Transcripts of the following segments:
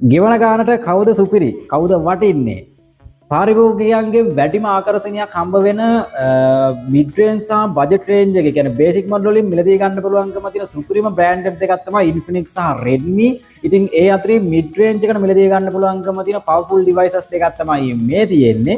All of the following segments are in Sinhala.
ගෙවන ගානට කවුද සුපිරි කවුද වටින්නේ පාරිභෝගිකයන්ගේ වැඩිම ආකර්ෂණයක් හම්බ වෙන මිඩ් රේන්ජ් සහ බජට් රේන්ජ් එකේ කියන්නේ බේසික් මොඩල් වලින් මිලදී ගන්න පුළුවන්කම තියෙන සුපිරිම බ්‍රෑන්ඩ් එකක් තමයි Infinix සහ Redmi. ඉතින් ඒ අතරේ මිඩ් රේන්ජ් එකට මිලදී ගන්න පුළුවන්කම තියෙන පවර්ෆුල් ඩිවයිසස් දෙකක් තමයි මේ තියෙන්නේ.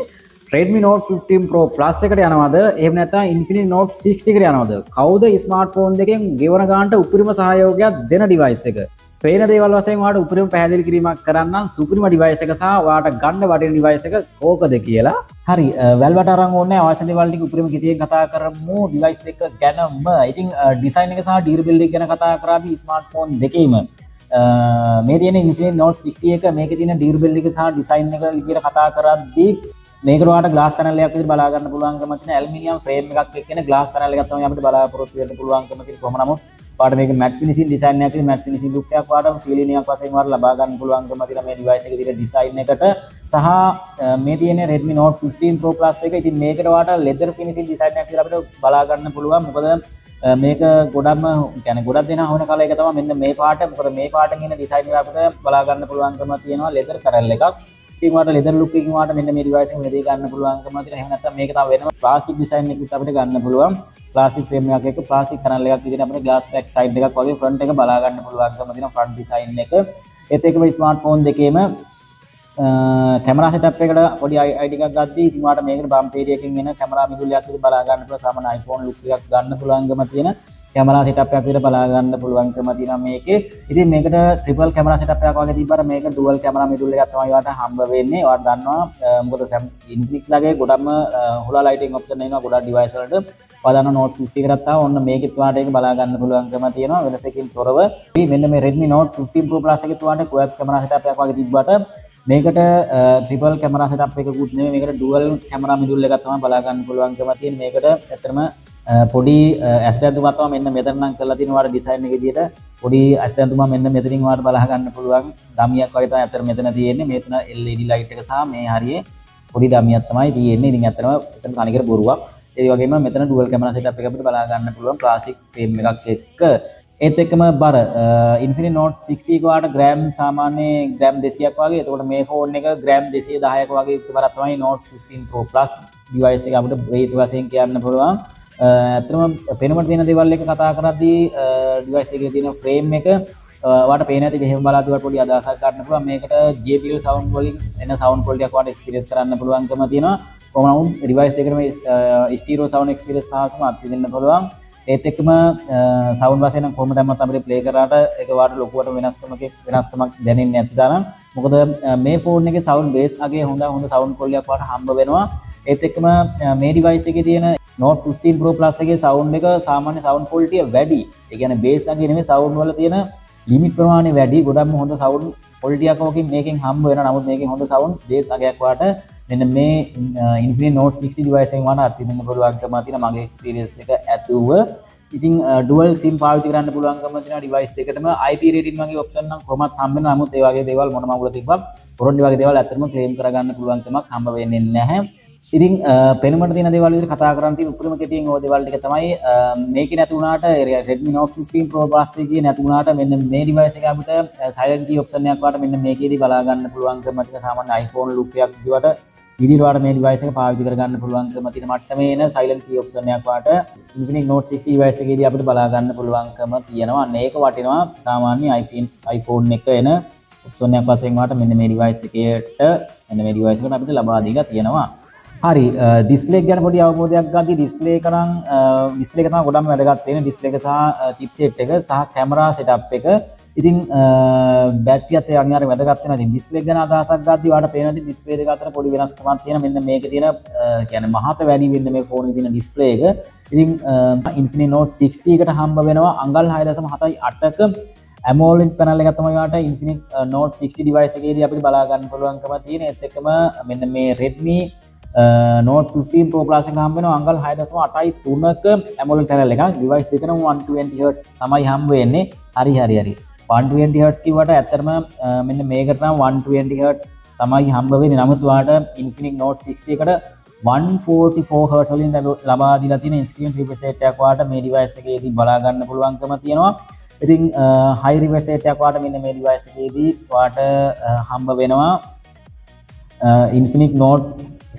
Redmi Note 15 Pro Plus එකට යනවද එහෙම නැත්නම් Infinix Note 60 එකට යනවද කවුද ස්මාර්ට්ෆෝන් දෙකෙන් ගෙවන ගානට උපරිම සහයෝගයක් දෙන ඩිවයිස් එක පේන දේවල් වශයෙන් ඔයාලට උපරිම පැහැදිලි කිරීමක් කරන්න සුපිරිම ඩිවයිස් එක සහ ඔයාලට ගන්න වටින ඩිවයිස් එක කෝකද කියලා. හරි වැල්වට අරන් ඕනේ අවශ්‍ය දේවල් ටික උපරිම කිටියෙන් කතා කරමු ඩිවයිස් දෙක ගැනම. ඉතින් ඩිසයින් එක සහ ඩියුරබිලිටි ගැන කතා කරාදී ස්මාර්ට්ෆෝන් දෙකේම මේ තියෙන Infinix Note 60 එක මේකේ තියෙන ඩියුරබිලිටි එක සහ ඩිසයින් එක විදිහට කතා කරද්දී මේකට ඔයාලට ග්ලාස් පැනල් එකක් විදිහට බලා ගන්න පුළුවන්කම තියෙන ඇලුමිනියම් ෆ්‍රේම් එකක් එක්කෙන ග්ලාස් පැනල් එකක් තමයි අපිට බලාපොරොත්තු වෙන්න පුළුවන්කම තියෙන. කොහොම නමුත් ඔයාලට මේක මැට් ෆිනිෂින් ඩිසයින් එකක් තියෙන මැට් ෆිනිෂින් ලුක් එකක් ඔයාලට ෆීලින් එකක් වශයෙන් ඔයාලට ලබා ගන්න පුළුවන්කම තියෙන මේ ඩිවයිස් එකේ තියෙන ඩිසයින් එකට සහ මේ තියෙන Redmi Note 15 Pro Plus එක. ඉතින් මේකට ඔයාලට ලෙදර් ෆිනිෂින් ඩිසයින් එකක් කියලා අපිට බලා ගන්න පුළුවන්. මොකද මේක ගොඩක්ම කියන්නේ ගොඩක් දෙනා හොන කලර් එක තමයි මෙන්න මේ පාට. මොකද මේ පාටෙන් එන ඩිසයින් එක අපිට බලා ගන්න පුළුවන්කම තියෙනවා ලෙදර් පැනල් එකක්. ඉතින් ඔයාලට ලෙදර් ලුක් එකකින් ඔයාලට මෙන්න මේ ඩිවයිස් එක මෙතේ ගන්න පුළුවන්කම තියෙනවා. එහෙම නැත්නම් මේක තව වෙනම ප්ලාස්ටික් ඩිසයින් එකකින් අපිට ගන්න පුළුවන්. ප්ලාස්ටික් ෆ්‍රේම් එකක් එක්ක ප්ලාස්ටික් පැනල් එකක් විදිහට අපිට ග්ලාස් බෑක් සයිඩ් එකක් වගේ ෆ්‍රන්ට් එක බලා ගන්න පුළුවන්කම තියෙන ෆ්‍රන්ට් ඩිසයින් එක. ඒත් එක්කම ස්මාර්ට්ෆෝන් දෙකේම කැමරා සෙටප් එකට පොඩි අයිඩි එකක් ගද්දී ඉතින් ඔයාලට මේකට බම්ප් ඒරියාකින් එන කැමරා මිදුලයක් විදිහට බලා ගන්න පුළුවන්. සාමාන්‍ය iPhone ලුක් එකක් ගන්න පුළුවන්කම තියෙන කැමරා සෙටප් එකක් විදිහට බලා ගන්න පුළුවන්කම තියෙනවා මේකේ. ඉතින් මේකට ට්‍රිපල් කැමරා සෙටප් එකක් වගේ තිබ්බට මේක ඩුවල් කැමරා මිඩල් එකක් තමයි ඔයාලට හම්බ වෙන්නේ. ඔයාලා දන්නවා මොකද Infinix ලගේ ගොඩක්ම හොලා ලයිටින් ඔප්ෂන් එනවා ගොඩක් ඩිවයිස් වලට. ඔයාලා දන්නවා Note 50 එකකට ආව ඔන්න මේකෙත් ඔයාලට ඒක බලා ගන්න පුළුවන්කම තියෙනවා වෙනසකින් තොරව. මෙන්න මේ Redmi Note 15 Pro Plus එකේ ඔයාලට quad කැමරා සෙටප් එකක් වගේ තිබ්බට මේකට ට්‍රිපල් කැමරා සෙටප් එකකුත් නෙමෙයි මේකට ඩුවල් කැමරා මිඩල් එකක් තමයි බලා ගන්න පුළුවන්කම තියෙන්නේ. මේකට ඇත්තටම පොඩි ඇස් බැඳුමක් තමයි මෙන්න මෙතන නම් කරලා තියෙනවා ඔයාලා ඩිසයින් එක විදියට පොඩි ඇස් බැඳුමක් මෙන්න මෙතනින් ඔයාලට බලා ගන්න පුළුවන් ඩමියක් වගේ තමයි අතර මෙතන තියෙන්නේ. මෙතන LED ලයිට් එක සහ මේ හරියේ පොඩි ඩමියක් තමයි තියෙන්නේ. ඉතින් ඇත්තටම මෙතන තනිකර බොරුවක්. ඒ වගේම මෙතන ඩුවල් කැමරා සෙටප් එක අපිට බලා ගන්න පුළුවන් ප්ලාස්ටික් ෆ්‍රේම් එකක් එක්ක. ඒත් එක්කම බර Infinix Note 60 එක ඔයාලට ග්‍රෑම් සාමාන්‍ය ග්‍රෑම් 200ක් වගේ. එතකොට මේ ෆෝන් එක ග්‍රෑම් 210ක වගේ බරක් තමයි Note 15 Pro Plus ඩිවයිස් එක අපිට weight වශයෙන් කියන්න පුළුවන්. ඇත්තටම පේනවට තියෙන දේවල් එක කතා කරද්දී ඩිවයිස් එකේ තියෙන ෆ්‍රේම් එක ඔයාලට පේන ඇති මෙහෙම බලාදුවට පොඩි අදහසක් ගන්න පුළුවන්. මේකට JBL සවුන්ඩ් වලින් එන සවුන්ඩ් ක්වොලිටි එකක් ඔයාලට එක්ස්පීරියන්ස් කරන්න පුළුවන්කම තියෙනවා. කොහොම නමුත් ඩිවයිස් දෙකේම ස්ටීරියෝ සවුන්ඩ් එක්ස්පීරියන්ස් තාසම අත්විඳින්න පුළුවන්. ඒත් එක්කම සවුන්ඩ් වශයෙන් නම් කොහොම දැම්මත් අපිට ප්ලේ කරාට ඒක වාට ලොකුවට වෙනස්කමක් දැනෙන්නේ නැති තරම්. මොකද මේ ෆෝන් එකේ සවුන්ඩ් බේස් අගේ හොඳ සවුන්ඩ් ක්වොලිටි එකක් වාට හම්බ වෙනවා. ඒත් එක්කම මේ ඩිවයිස් එකේ තියෙන Note 15 Pro Plus එකේ සවුන්ඩ් එක සාමාන්‍ය සවුන්ඩ් ක්වොලිටි එක වැඩි. ඒ කියන්නේ බේස් අගේ නෙමෙයි සවුන්ඩ් වල තියෙන ලිමිට් ප්‍රමාණය වැඩි. ගොඩක්ම හොඳ සවුන්ඩ් ක්වොලිටි එකක් මේකෙන් හම්බ වෙනවා. නමුත් මේකෙන් හොඳ සවුන්ඩ් බේස් අගයක් වාට මෙන්න මේ Infinix Note 60 ඩිවයිස් එකෙන් වාට අත්විඳින්න පුළුවන්කම තියෙන මගේ එක්ස්පීරියන්ස් එක ඇතුව. ඉතින් ඩුවල් සිම් පාවිච්චි කරන්න පුළුවන්කම තියෙන ඩිවයිස් දෙකටම IP රේටින් වගේ ඔප්ෂන් නම් කොහොමත් හම්බ වෙනවා. නමුත් ඒ වගේ දේවල් මොන මගුල තිබ්බත් පොරොන්ඩි වගේ දේවල් ඇත්තටම ක්ලේම් කරගන්න පුළුවන්කමක් හම්බ වෙන්නේ නැහැ. ඉතින් පෙනුමට තියෙන දේවල් විදිහට කතා කරන් තියෙන උපරිම කෙටියෙන් ওই දේවල් ටික තමයි මේකේ නැති වුණාට Redmi Note 15 Pro Plus එකේ නැති වුණාට මෙන්න මේ ඩිවයිස් එක අපිට silent key option එකක් වාට මෙන්න මේකේදී බලා ගන්න පුළුවන්කම තියෙන සාමාන්‍ය iPhone look එකක් විදිහට විදිහට මේ ඩිවයිස් එක පාවිච්චි කරගන්න පුළුවන්කම තියෙන මට්ටමේ එන silent key option එකක් වාට Infinix Note 60 ඩිවයිස් එකේදී අපිට බලා ගන්න පුළුවන්කම තියෙනවා. අන්න ඒක වටිනවා සාමාන්‍ය iPhone එක එන option එකක් වශයෙන් වාට මෙන්න මේ ඩිවයිස් එකේට මෙන්න මේ ඩිවයිස් එකට අපිට ලබා දීලා තියෙනවා. හරි ඩිස්ප්ලේ එක ගැන පොඩි අවබෝධයක් ගන්න ඩිස්ප්ලේ එක නම් ඩිස්ප්ලේ එක තමයි ගොඩක්ම වැදගත් වෙන්නේ. ඩිස්ප්ලේ එක සහ චිප්සෙට් එක සහ කැමරා සෙටප් එක. ඉතින් බැටරියත් ඒ අනිවාර්යයෙන් වැදගත් වෙනවා. ඉතින් ඩිස්ප්ලේ එක ගැන අදහසක් ගද්දී ඔයාලට පේනවා ඉතින් ඩිස්ප්ලේ දෙක අතර පොඩි වෙනස්කමක් තියෙනවා. මෙන්න මේකේ තියෙන කියන්නේ මහත වැඩි වෙන්න මේ ෆෝන් එකේ තියෙන ඩිස්ප්ලේ එක. ඉතින් Infinix Note 60 එකට හම්බ වෙනවා අඟල් 6.78ක AMOLED පැනල් එකක් තමයි ඔයාලට Infinix Note 60 ඩිවයිස් එකේදී අපිට බලා ගන්න පුළුවන්කම තියෙන. ඒත් එක්කම මෙන්න මේ Redmi Note 15 Pro Plus එක හම්බ වෙනවා අඟල් 6.83ක AMOLED පැනල් එකක්. ඩිවයිස් දෙකම 120 Hz තමයි හම්බ වෙන්නේ. හරි 120 Hz කිව්වට ඇත්තටම මෙන්න මේකට නම් 120 Hz තමයි හම්බ වෙන්නේ. නමුත් ඔයාලට Infinix Note 60 එකට 144 Hz වලින් ලබා දීලා තියෙන ස්ක්‍රීන් රිෆ්‍රෙෂ් රේට් එකක් ඔයාලට මේ ඩිවයිස් එකේදී බලා ගන්න පුළුවන්කම තියෙනවා. ඉතින් high refresh rate එකක් වාට මෙන්න මේ device එකේදී වාට හම්බ වෙනවා Infinix Note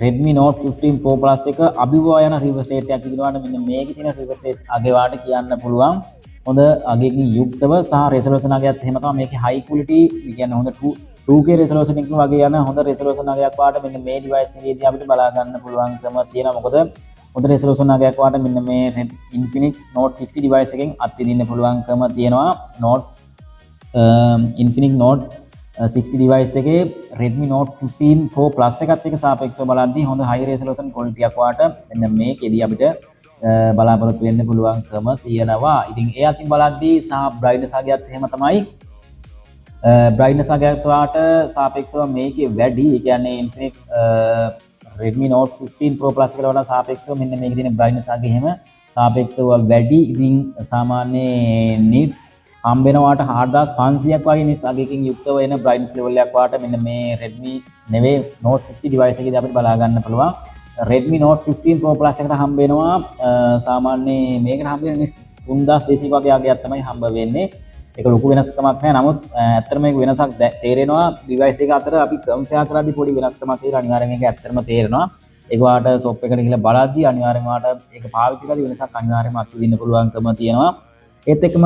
Redmi Note 15 Pro Plus එක අභිභවා යන refresh rate එකක් ඉදිරියට මෙන්න මේකේ තියෙන refresh rate අගේ වාට කියන්න පුළුවන් හොඳ අගයකින් යුක්තව සහ resolution අගයත් එහෙම තමයි මේකේ high quality ඒ කියන්නේ හොඳ 2K resolution එකකින් වගේ යන හොඳ resolution අගයක් වාට මෙන්න මේ device එකේදී අපිට බලා ගන්න පුළුවන්කම තියෙනවා මොකද හොඳ resolution අගයක් වාට මෙන්න මේ Infinix Note 60 device එකෙන් අත්විඳින්න පුළුවන්කම තියෙනවා Infinix Note 60 device එකේ Redmi Note 15 Pro Plus එකත් එක්ක සාපේක්ෂව බලද්දී හොඳ high resolution quality එකක් වාට මෙන්න මේකෙදී අපිට බලාපොරොත්තු වෙන්න පුළුවන්කම තියෙනවා. ඉතින් ඒ අතින් බලද්දී සහ brightness අගයත් එහෙම තමයි. brightness අගයත් වාට සාපේක්ෂව මේකේ වැඩි. ඒ කියන්නේ Infinix Redmi Note 15 Pro Plus එකට වඩා සාපේක්ෂව මෙන්න මේකේ තියෙන brightness අගය එහෙම සාපේක්ෂව වැඩි. ඉතින් සාමාන්‍ය nits හම්බෙනවාට 4500ක් වගේ nits අගයකින් යුක්තව එන brightness level එකක් වාට මෙන්න මේ Redmi නෙවෙයි Note 60 device එකේදී අපිට බලා ගන්න පුළුවන්. Redmi Note 15 Pro Plus එකට හම්බ වෙනවා සාමාන්‍ය මේකට හම්බ වෙන nits 3200 වගේ අගයක් තමයි හම්බ වෙන්නේ. ඒක ලොකු වෙනස්කමක් නැහැ. නමුත් ඇත්තටම මේක වෙනසක් තේරෙනවා device දෙක අතර අපි compare කරද්දී පොඩි වෙනස්කමක් තියෙනවා. අනිවාර්යෙන් ඒක ඇත්තටම තේරෙනවා. ඒක වාට shop එකට ගිහලා බලද්දී අනිවාර්යෙන් වාට ඒක පාවිච්චි කරද්දී වෙනසක් අනිවාර්යෙන්ම අත්විඳින්න පුළුවන්කම තියෙනවා. ඒත් එක්කම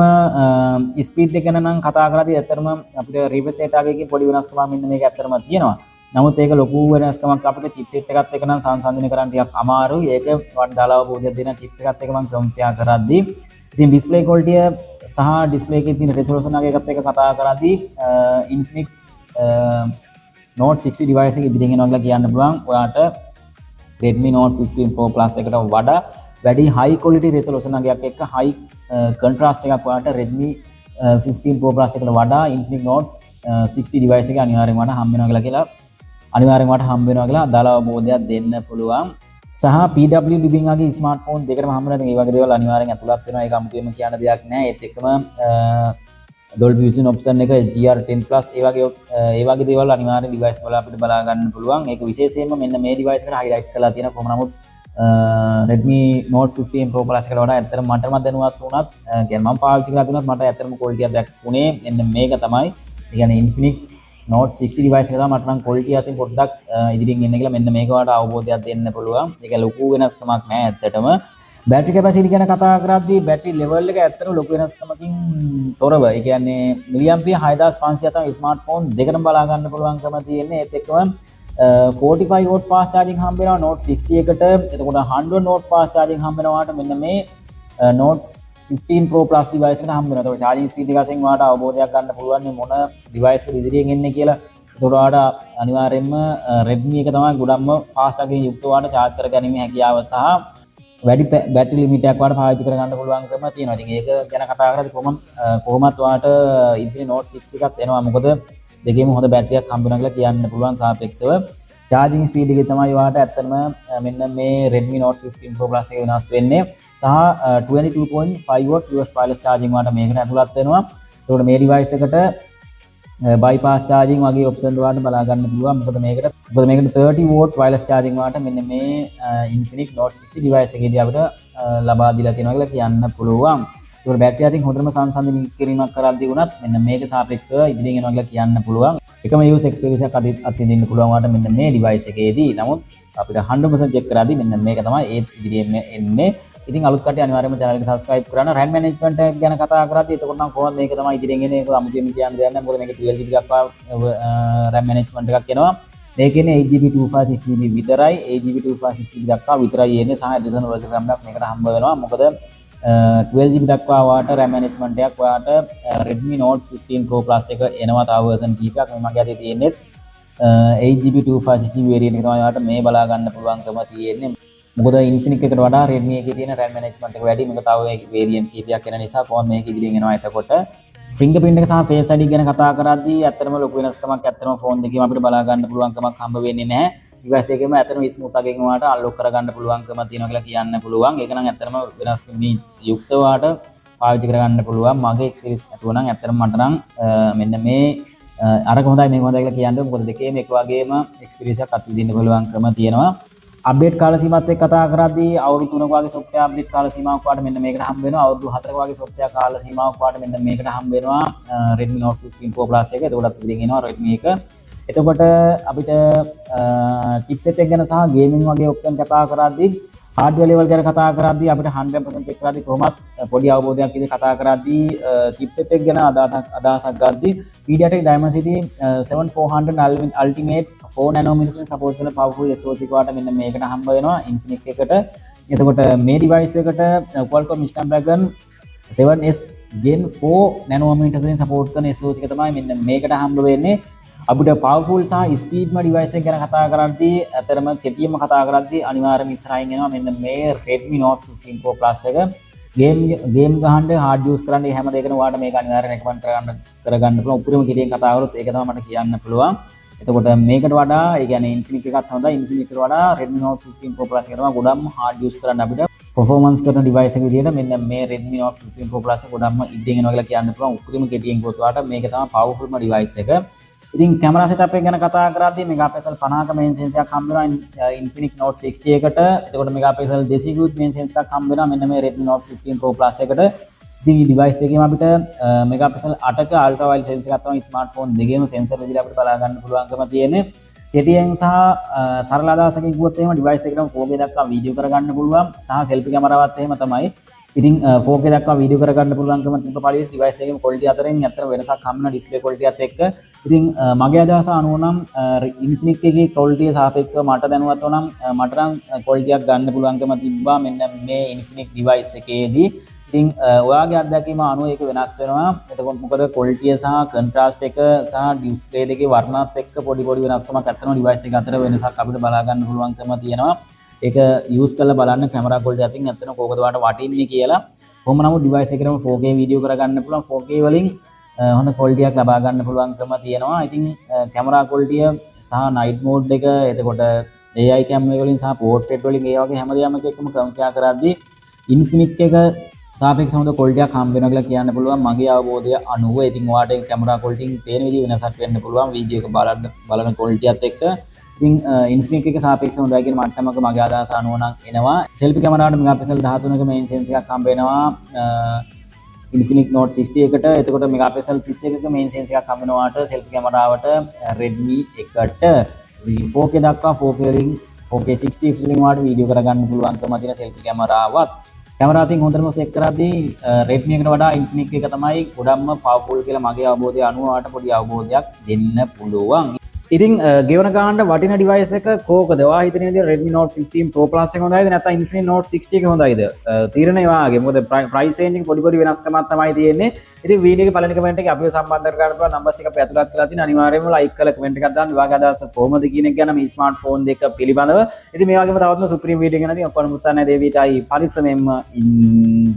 ස්පීඩ් එක ගැන නම් කතා කරද්දී ඇත්තටම අපිට refresh rate එකකින් පොඩි වෙනස්කමක් මෙන්න මේක ඇත්තටම තියෙනවා. නමුත් ඒක ලොකු වෙනස්කමක් අපිට chipset එකත් එක්ක නම් සංසන්දනය කරන්න ටිකක් අමාරුයි. ඒක වඩාලා අවබෝධයක් දෙන chip එකත් එක්ක මම compare කරද්දී ඉතින් display quality සහ display එකේ තියෙන resolution එකත් එක්ක කතා කරද්දී Infinix Note 60 device එක ඉදිරියෙන් එනවා කියලා කියන්න පුළුවන්. ඔයාට Redmi Note 15 Pro Plus එකට වඩා වැඩි high quality resolution එකක් එක්ක high contrast එකක් ඔයාට Redmi 15 Pro Plus එකට වඩා Infinix Note 60 device එක අනිවාර්යෙන්ම හම්බ වෙනවා කියලා අදාළ අවබෝධයක් දෙන්න පුළුවන්. සහ PW Living වගේ ස්මාර්ට්ෆෝන් දෙකටම හම්බ වෙනවා. ඒ වගේ දේවල් අනිවාර්යෙන් ඇතුළත් වෙනවා. ඒක අමුතුවෙන්ම කියන්න දෙයක් නැහැ. ඒත් එක්කම Dolby Vision option එක HDR10 Plus ඒ වගේ දේවල් අනිවාර්යෙන් device වල අපිට බලා ගන්න පුළුවන්. ඒක විශේෂයෙන්ම මෙන්න මේ device එකට highlight කරලා තියෙන කොහොම නමුත් Redmi Note 15 Pro Plus එකට වඩා ඇත්තටම මටම දැනුවත් වුණත් කියන්නේ මම පාවිච්චි කරලා තිනුත් මට ඇත්තටම quality එකක් දැක්ුණේ මෙන්න මේක තමයි. ඒ කියන්නේ Infinix Note 60 device එක තමයි මට නම් quality අතින් පොඩ්ඩක් ඉදිරියෙන් එන්න කියලා මෙන්න මේක වට අවබෝධයක් දෙන්න පුළුවන්. ඒක ලොකු වෙනස්කමක් නෑ ඇත්තටම. battery capacity ගැන කතා කරද්දී battery level එක ඇත්තටම ලොකු වෙනස්කමකින් තොරව. ඒ කියන්නේ milliampere 6500 තමයි smartphone දෙකටම බලා ගන්න පුළුවන්කම තියෙන්නේ. ඒත් එක්කම 45 watt fast charging හම්බ වෙනවා Note 60 එකට. එතකොට 100 watt fast charging හම්බ වෙනවාට මෙන්න මේ Note 15 Pro Plus device එකට හම්බ වෙනවා. ඒතකොට charging speed එක වශයෙන් ඔයාලට අවබෝධයක් ගන්න පුළුවන් මොන device එකද ඉදිරියෙන් එන්නේ කියලා. ඒතකොට ඔයාලට අනිවාර්යයෙන්ම Redmi එක තමයි ගොඩක්ම fast එකකින් යුක්තව ඔයාලට charge කරගැනීමේ හැකියාව සහ වැඩි battery limit එකක් ඔයාලට පාවිච්චි කරගන්න පුළුවන්කම තියෙනවා. ඉතින් ඒක ගැන කතා කරද්දී කොහොමත් ඔයාලට Infinix Note 60 එකත් එනවා. මොකද දෙකේම හොඳ බැටරියක් හම්බ වෙනවා කියලා කියන්න පුළුවන් සාපේක්ෂව. charging speed එකේ තමයි ඔයාලට ඇත්තටම මෙන්න මේ Redmi Note 15 Pro Plus එක වෙනස් වෙන්නේ. සහ 22.5 watt US wireless charging වාට මේකට ඇතුළත් වෙනවා. ඒකට මේ device එකට bypass charging වගේ option වාට බලා ගන්න පුළුවන්. මොකද මේකට 30 watt wireless charging වාට මෙන්න මේ Infinix Note 60 device එකේදී අපිට ලබා දීලා තියෙනවා කියලා කියන්න පුළුවන්. ඒකට බැටරිය අතින් හොඳටම සංසන්දනය කිරීමක් කරද්දී වුණත් මෙන්න මේක සාපේක්ෂව ඉදිරියෙන් එනවා කියලා කියන්න පුළුවන්. එකම use experience එකක් අත්විඳින්න පුළුවන් වාට මෙන්න මේ device එකේදී. නමුත් අපිට 100% check කරද්දී මෙන්න මේක තමයි ඒත් ඉදිරියෙන් එන්නේ. ඉතින් අලුත් කට්ටිය අනිවාර්යයෙන්ම channel එක subscribe කරන්න. RAM management එක ගැන කතා කරද්දී එතකොට නම් කොහොමද මේක තමයි ඉදිරියෙන් එන්නේ. ඒක අමුතුවෙන් කියන්න දෙයක් නැහැ. මොකද මේක 12GB දක්වා RAM management එකක් එනවා. මේකනේ 8GB 256GB විතරයි. 8GB 256GB දක්වා විතරයි එන්නේ. සහ additional version RAM එකක් මේකට හම්බ වෙනවා. මොකද 12GB දක්වා වාට RAM management එකක් වාට Redmi Note 15 Pro Plus එක එනවා. තව version කීපයක් මගේ අතේ තියෙන්නේ 8GB 256GB variant එක තමයි වාට මේ බලා ගන්න පුළුවන්කම තියෙන්නේ. මොකද Infinix එකට වඩා Redmi එකේ තියෙන RAM management එක වැඩි. මේක තව variant කීපයක් එන නිසා කොහොම මේක ඉදිරියෙන් එනවා. එතකොට fingerprint එක සහ face ID ගැන කතා කරද්දී ඇත්තටම ලොකු වෙනස්කමක් ඇත්තටම phone දෙකේම අපිට බලා ගන්න පුළුවන්කමක් හම්බ වෙන්නේ නැහැ. device දෙකේම ඇත්තටම smooth එකකින් වාට unlock කරගන්න පුළුවන්කම තියෙනවා කියලා කියන්න පුළුවන්. ඒක නම් ඇත්තටම වෙනස්කමින් යුක්තව වාට පාවිච්චි කරගන්න පුළුවන්. මගේ experience ඇතුව නම් ඇත්තටම මට නම් මෙන්න මේ අරක හොඳයි මේක හොඳයි කියලා කියන්න. මොකද දෙකේම එක වගේම experience එකක් අත්විඳින්න පුළුවන්කම තියෙනවා. අප්ඩේට් කාල සීමාවත් එක්ක කතා කරද්දී අවුරුදු 3ක වගේ software අප්ඩේට් කාල සීමාවක් වාට මෙන්න මේකට හම්බ වෙනවා. අවුරුදු 4ක වගේ software කාල සීමාවක් වාට මෙන්න මේකට හම්බ වෙනවා. Redmi Note 15 Pro Plus එක. එතකොටත් ඉතින් එනවා Redmi එක. එතකොට අපිට chipset එක ගැන සහ gaming වගේ option කතා කරද්දී hardware level ගැන කතා කරද්දී අපිට 100% check කරද්දී කොහොමත් පොඩි අවබෝධයක් විදිහට කතා කරද්දී chipset එක ගැන අදහසක් ගද්දී MediaTek Dimensity 7400 Ultimate 4 nanometers support කරන powerful SoC වාට මෙන්න මේකට හම්බ වෙනවා Infinix එකට. එතකොට මේ device එකට Qualcomm Snapdragon 7S Gen 4 nanometers වලින් support කරන SoC එක තමයි මෙන්න මේකට හම්බ වෙන්නේ. අපිට powerful සහ speedම device එක ගැන කතා කරද්දී අතරම කෙටියෙන්ම කතා කරද්දී අනිවාර්යයෙන්ම ඉස්සරහින් එනවා මෙන්න මේ Redmi Note 15 Pro Plus එක. game ගහන්න hard use කරන්න හැම දෙයකම ඔයාලට මේක අනිවාර්යයෙන් recommend කරගන්න පුළුවන්. උපරිම කෙටියෙන් කතා කරොත් ඒක තමයි මට කියන්න පුළුවන්. එතකොට මේකට වඩා ඒ කියන්නේ Infinix එකත් හොඳයි. Infinix එකට වඩා Redmi Note 15 Pro Plus එක තමයි ගොඩක්ම hard use කරන්න අපිට performance කරන device එක විදිහට මෙන්න මේ Redmi Note 15 Pro Plus එක ගොඩක්ම ඉද්දෙන් එනවා කියලා කියන්න පුළුවන්. උපරිම කෙටියෙන් කිව්වොත් ඔයාලට මේක තමයි powerfulම device එක. ඉතින් කැමරා සෙටප් එක ගැන කතා කරද්දී මෙගාපික්සල් 50ක මේන් සෙන්සර් එකක් හම්බ වෙනවා Infinix Note 60 එකට. එතකොට මෙගාපික්සල් 200කුත් මේන් සෙන්සර් එකක් හම්බ වෙනවා මෙන්න මේ Redmi Note 15 Pro Plus එකට. ඉතින් මේ device දෙකේම අපිට මෙගාපික්සල් 8ක ultra wide sensor එකක් තමයි smartphone දෙකේම sensor විදිහට අපිට බලා ගන්න පුළුවන්කම තියෙන්නේ. කෙටියෙන් සහ සරල අදහසකින් කිව්වොත් එහෙම device දෙකේම 4K දක්වා වීඩියෝ කරගන්න පුළුවන් සහ selfie කැමරාවත් එහෙම තමයි. ඉතින් 4K දක්වා වීඩියෝ කරගන්න පුළුවන්කම තිබ්බ පරිදි device දෙකේම quality අතරින් ඇත්තට වෙනසක් හම්බ වෙන display quality එකත් එක්ක. ඉතින් මගේ අදහස අනුව නම් Infinix එකේ quality සාපේක්ෂව මට දැනුවත් වුණනම් මට නම් quality එකක් ගන්න පුළුවන්කම තිබ්බා මෙන්න මේ Infinix device එකේදී. ඉතින් ඔයාගේ අත්දැකීම අනුව ඒක වෙනස් වෙනවා. එතකොට මොකද quality සහ contrast එක සහ display දෙකේ වර්ණත් එක්ක පොඩි වෙනස්කමක් ඇත්තම device දෙක අතර වෙනසක් අපිට බලා ගන්න පුළුවන්කම තියෙනවා. ඒක use කරලා බලන්න කැමරා quality අතින් ඇත්තට කොහොමද ඔයාලට වටින්නේ කියලා. කොහොම නමුත් device එකේම 4K වීඩියෝ කරගන්න පුළුවන්. 4K වලින් හොඳ quality එකක් ලබා ගන්න පුළුවන්කම තියෙනවා. ඉතින් කැමරා quality සහ night mode එක එතකොට AI cam වලින් සහ portrait වලින් ඒ වගේ හැමදේම එක්කම compare කරද්දී Infinix එක සාපේක්ෂව හොඳ quality එකක් හම්බ වෙනවා කියලා කියන්න පුළුවන් මගේ අවබෝධය අනුව. ඉතින් ඔයාලට කැමරා quality පේන විදිහ වෙනසක් වෙන්න පුළුවන් වීඩියෝ එක බලන quality එකත් එක්ක. ඉතින් Infinix එක සාපේක්ෂව හොඳයි කියන මට්ටමක මගේ අදහස අනුව නම් එනවා. selfie කැමරාවට මෙගාපික්සල් 13ක main sensor එකක් හම්බ වෙනවා Infinix Note 60 එකට. එතකොට මෙගාපික්සල් 32ක main sensor එකක් හම්බ වෙනවාට selfie කැමරාවට Redmi එකට. 4K දක්වා 4K වලින් 4K 60 වලින් වාට වීඩියෝ කරගන්න පුළුවන්කම තියෙන selfie කැමරාවත්. කැමරා අතින් හොඳටම චෙක් කරද්දී Redmi එකට වඩා Infinix එක තමයි ගොඩක්ම powerful කියලා මගේ අවබෝධය අනුව වාට පොඩි අවබෝධයක් දෙන්න පුළුවන්. ඉතින් ගෙවන ගානට වටින device එක කෝකද? ඔයා හිතන විදිහට Redmi Note 15 Pro Plus එක හොඳයිද නැත්නම් Infinix Note 60 එක හොඳයිද? තීරණය වාගේ. මොකද price range එක පොඩි වෙනස්කමක් තමයි තියෙන්නේ. ඉතින් වීඩියෝ එකේ පළවෙනි කමෙන්ට් එකේ අපිව සම්බන්ධ කරගන්න පුළුවන් numbers ටික අපි ඇතුළත් කරලා තියෙන අනිවාර්යයෙන්ම like කරලා කමෙන්ට් එකක් දාන්න. ඔයාගේ අදහස කොහොමද කියන එක ගැන මේ ස්මාර්ට්ෆෝන් දෙක පිළිබඳව. ඉතින් මේ වගේම තවත් සුප්‍රීම වීඩියෝ ගැනදී ඔක්කොම මුත්තන්නේ දේවීටයි පරිස්සමෙන්ම ඉන්න